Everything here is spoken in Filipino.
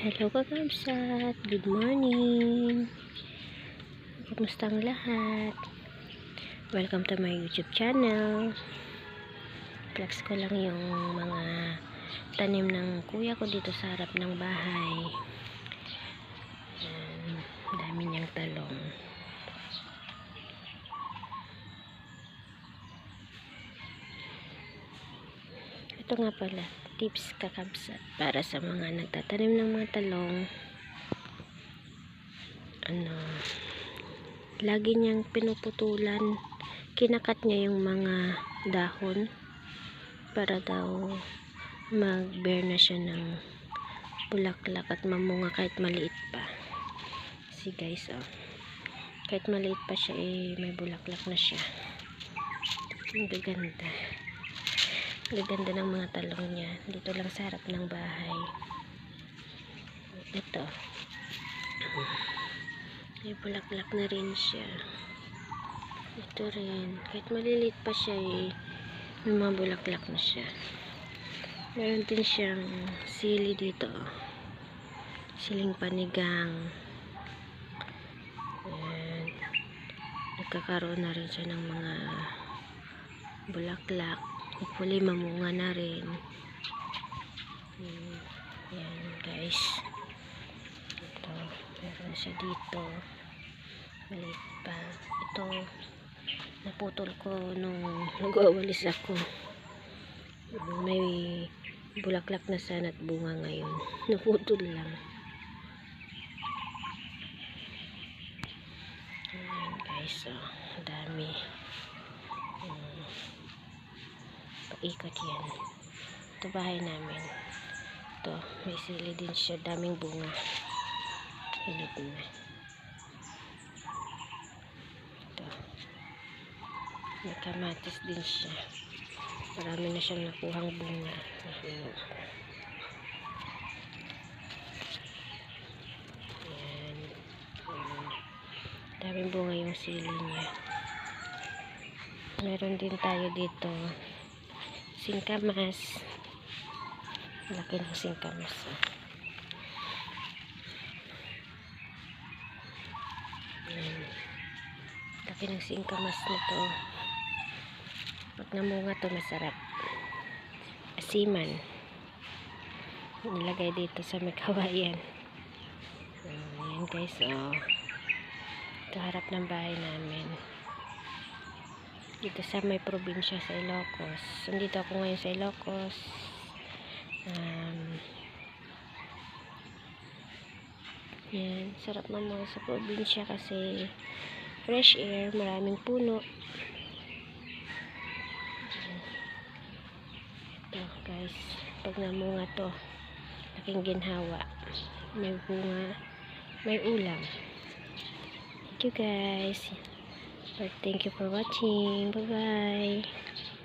Hello kakabsat, good morning. Kumusta ang lahat? Welcome to my YouTube channel. Flex ko lang yung mga tanim ng kuya ko dito sa harap ng bahay. Dami niyang talong. Ito nga pala, tips kakabsat para sa mga nagtatanim ng mga talong. Lagi niyang pinuputulan, kinakat niya yung mga dahon para daw mag-bear na siya ng bulaklak at mamunga kahit maliit pa. See guys, kahit maliit pa siya may bulaklak na siya. Ang gaganda. Gaganda ng mga talong niya. Dito lang sa harap ng bahay. Ito. May bulaklak na rin siya. Ito rin. Kahit maliliit pa siya may mga bulaklak na siya. Meron din siyang sili dito. Siling panigang. Ayan. Nagkakaroon na rin siya ng mga bulaklak. Hopefully mamunga na rin. Ayan guys. Ito. Meron siya dito. Maliit pa. Ito. Naputol ko nung nag-awalis ako. May bulaklak na sana at bunga ngayon. Naputol lang. Ayan guys. Dami. Paikot yan. Ito bahay namin. Ito. May sili din siya. Daming bunga. Hilit na. Ito. May kamatis din siya. Marami na siyang nakuhang bunga. Ayan. Daming bunga yung sili niya. Meron din tayo dito singkamas. Laki ng singkamas. Ayan. Laki ng singkamas nito. Pag namunga to masarap. Asiman. Nilagay dito sa may kawayan. Ayan guys. Ito harap ng bahay namin. Dito sa may probinsya sa Ilocos. Nandito ako ngayon sa Ilocos. Yan, sarap naman sa probinsya kasi fresh air, maraming puno. Ito guys, pag namunga to, laking ginhawa. May bunga, may ulam. Thank you guys. Thank you for watching. Bye bye.